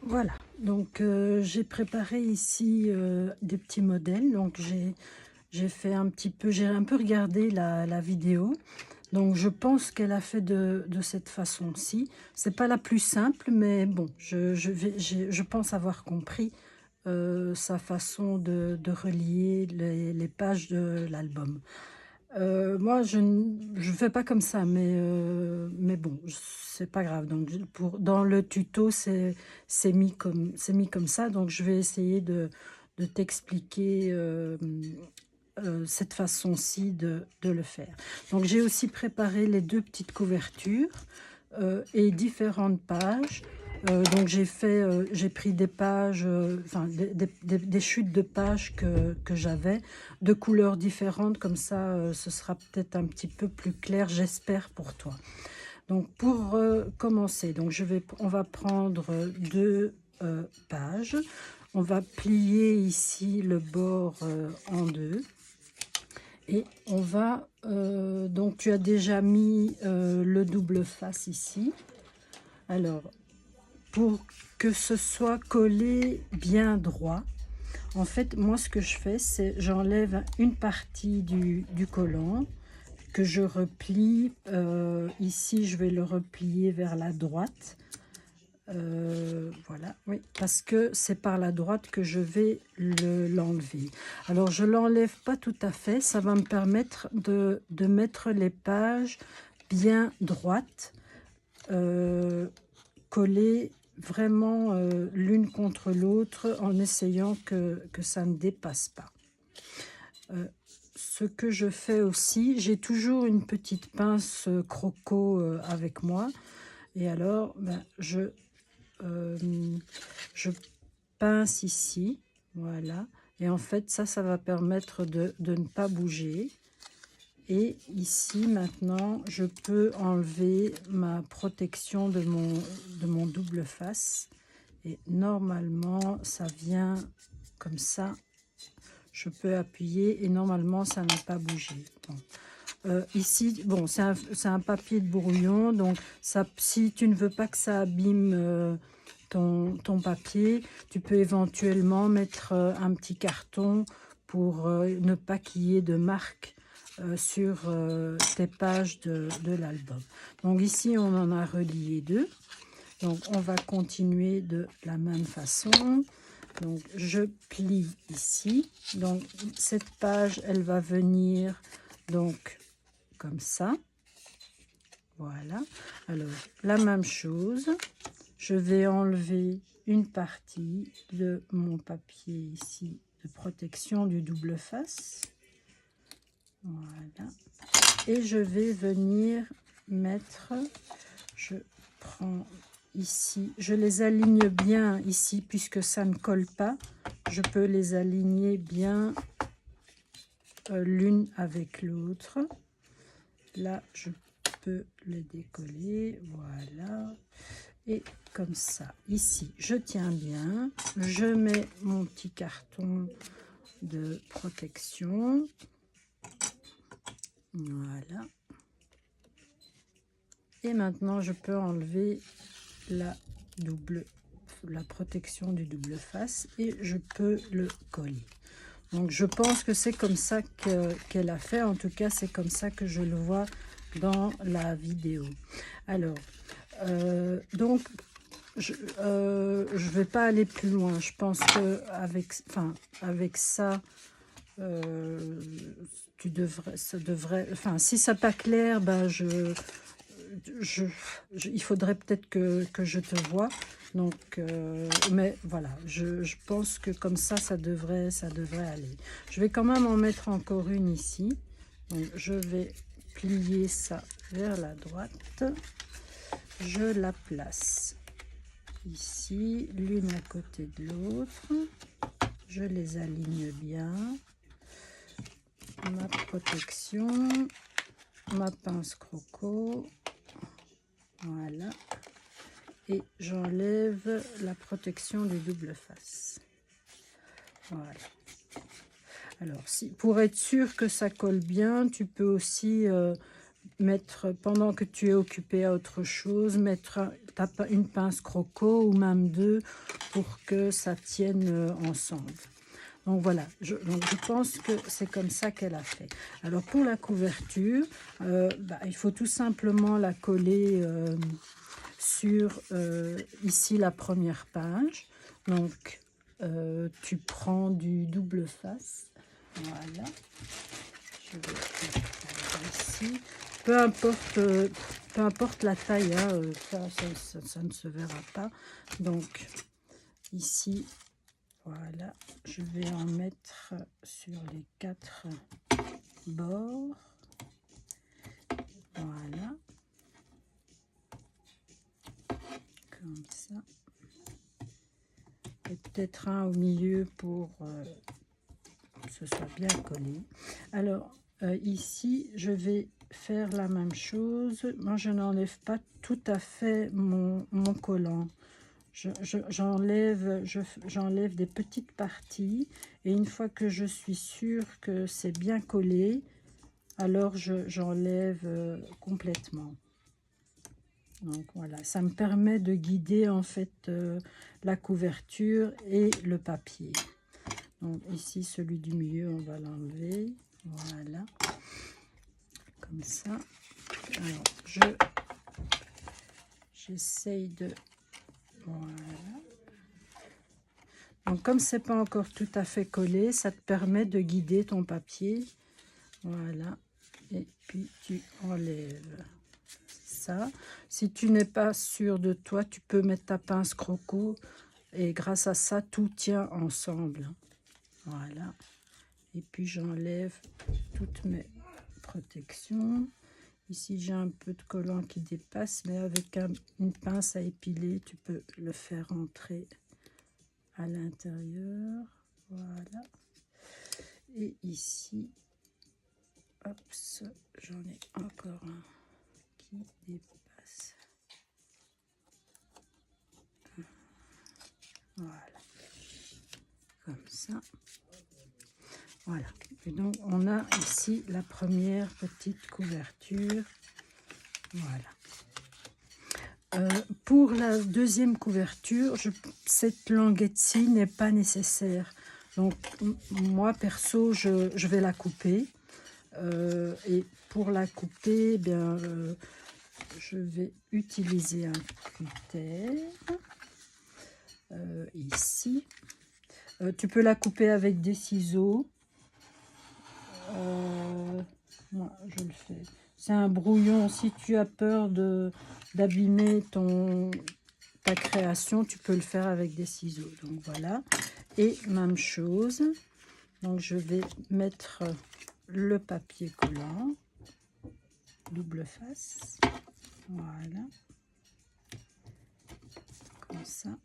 Voilà, donc j'ai préparé ici des petits modèles. Donc j'ai fait un petit peu, j'ai un peu regardé la vidéo. Donc je pense qu'elle a fait de cette façon-ci. C'est pas la plus simple, mais bon, je pense avoir compris sa façon de relier les pages de l'album. Moi, je fais pas comme ça, mais bon, c'est pas grave. Donc, dans le tuto, c'est mis comme ça. Donc, je vais essayer de t'expliquer cette façon-ci de le faire. Donc, j'ai aussi préparé les deux petites couvertures et différentes pages. Donc j'ai pris des pages, enfin des chutes de pages que j'avais, de couleurs différentes, comme ça ce sera peut-être un petit peu plus clair, j'espère, pour toi. Donc pour commencer, donc on va prendre deux pages, on va plier ici le bord en deux. Et on va, donc tu as déjà mis le double face ici. Alors, pour que ce soit collé bien droit, en fait, moi, ce que je fais, c'est j'enlève une partie du collant que je replie. Ici, je vais le replier vers la droite. Voilà, oui, parce que c'est par la droite que je vais l'enlever. Alors, je l'enlève pas tout à fait. Ça va me permettre de mettre les pages bien droites, collées vraiment l'une contre l'autre, en essayant que ça ne dépasse pas. Ce que je fais aussi, j'ai toujours une petite pince croco avec moi, et alors ben, euh, je pince ici, voilà, et en fait ça va permettre de ne pas bouger. Et ici maintenant je peux enlever ma protection de mon double face, et normalement ça vient comme ça. Je peux appuyer et normalement ça n'a pas bougé. Bon. Ici, bon, c'est un papier de brouillon, donc ça, si tu ne veux pas que ça abîme ton papier, tu peux éventuellement mettre un petit carton pour ne pas qu'il y ait de marque sur tes pages de l'album. Donc ici, on en a relié deux. Donc on va continuer de la même façon. Donc je plie ici. Donc cette page, elle va venir donc comme ça. Voilà. Alors la même chose. Je vais enlever une partie de mon papier ici de protection du double face. Voilà. Et je vais venir mettre, je prends ici, je les aligne bien ici puisque ça ne colle pas. Je peux les aligner bien l'une avec l'autre. Là, je peux les décoller, voilà. Et comme ça, ici, je tiens bien. Je mets mon petit carton de protection. Voilà. Et maintenant, je peux enlever la protection du double face et je peux le coller. Donc je pense que c'est comme ça qu'elle a fait. En tout cas, c'est comme ça que je le vois dans la vidéo. Alors, donc je vais pas aller plus loin. Je pense que avec ça, ça devrait, enfin, si c'est pas clair, ben il faudrait peut-être que je te vois. Donc, mais voilà, je pense que comme ça devrait aller. Je vais quand même en mettre encore une ici. Donc, je vais plier ça vers la droite. Je la place ici, l'une à côté de l'autre. Je les aligne bien. Ma protection, ma pince croco. Voilà. Et j'enlève la protection du double face. Voilà. Alors, pour être sûr que ça colle bien, tu peux aussi mettre, pendant que tu es occupé à autre chose, mettre une pince croco ou même deux pour que ça tienne ensemble. Donc voilà, donc je pense que c'est comme ça qu'elle a fait. Alors pour la couverture, il faut tout simplement la coller sur ici la première page. Donc tu prends du double face. Voilà. Je vais mettre ici. Peu importe la taille, hein, ça ne se verra pas. Donc ici, voilà, je vais en mettre sur les 4 bords. Voilà. Comme ça. Et peut-être un au milieu pour que ce soit bien collé. Alors, ici, je vais faire la même chose. Moi, je n'enlève pas tout à fait mon collant. J'enlève des petites parties et une fois que je suis sûre que c'est bien collé, alors j'enlève complètement. Donc voilà, ça me permet de guider en fait la couverture et le papier. Donc ici, celui du milieu, on va l'enlever. Voilà, comme ça. Alors, j'essaye de... Voilà. Donc comme c'est pas encore tout à fait collé, ça te permet de guider ton papier. Voilà. Et puis tu enlèves ça. Si tu n'es pas sûr de toi, tu peux mettre ta pince croco et grâce à ça, tout tient ensemble. Voilà. Et puis j'enlève toutes mes protections. Ici, j'ai un peu de collant qui dépasse, mais avec une pince à épiler, tu peux le faire entrer à l'intérieur. Voilà. Et ici, hop, j'en ai encore un qui dépasse. Voilà. Comme ça. Voilà. Et donc, on a ici la première petite couverture. Voilà. Pour la deuxième couverture, cette languette-ci n'est pas nécessaire. Donc, moi, perso, je vais la couper. Et pour la couper, je vais utiliser un cutter. Ici. Tu peux la couper avec des ciseaux. Moi, je le fais. C'est un brouillon. Si tu as peur d'abîmer ta création, tu peux le faire avec des ciseaux. Donc voilà. Et même chose. Donc je vais mettre le papier collant. Double face. Voilà. Comme ça.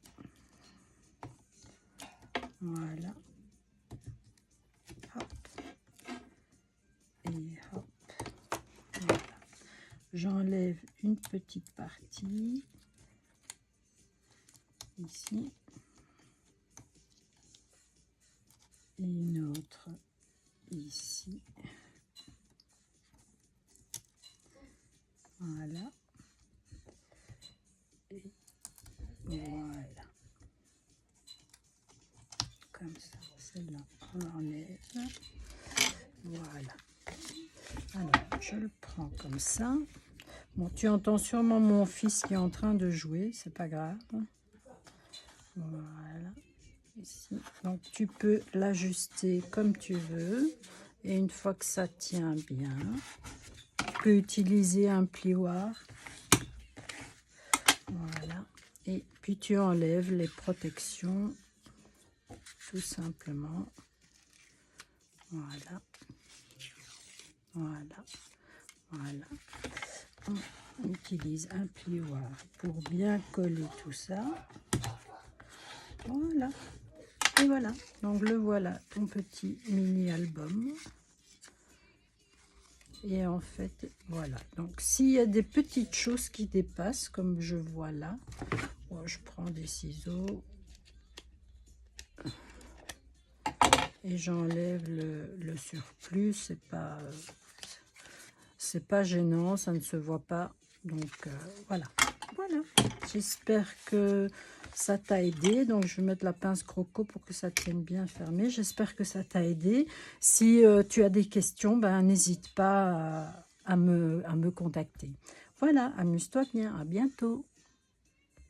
Voilà. Hop. Et hop. Voilà. J'enlève une petite partie ici et une autre ici. Voilà. Et voilà. Comme ça. Celle-là, on l'enlève. Voilà. Alors, je le prends comme ça. Bon, tu entends sûrement mon fils qui est en train de jouer, c'est pas grave. Voilà. Ici. Donc, tu peux l'ajuster comme tu veux. Et une fois que ça tient bien, tu peux utiliser un plioir. Voilà. Et puis, tu enlèves les protections, tout simplement. Voilà. Voilà. Voilà. On utilise un plioir pour bien coller tout ça. Voilà. Et voilà. Donc le voilà, ton petit mini album. Et en fait, voilà. Donc s'il y a des petites choses qui dépassent, comme je vois là, bon, je prends des ciseaux et j'enlève le surplus. C'est pas... c'est pas gênant, ça ne se voit pas. Donc voilà. Voilà. J'espère que ça t'a aidé. Donc je vais mettre la pince croco pour que ça tienne bien fermé. J'espère que ça t'a aidé. Si tu as des questions, ben, n'hésite pas à me contacter. Voilà, amuse-toi bien. À bientôt.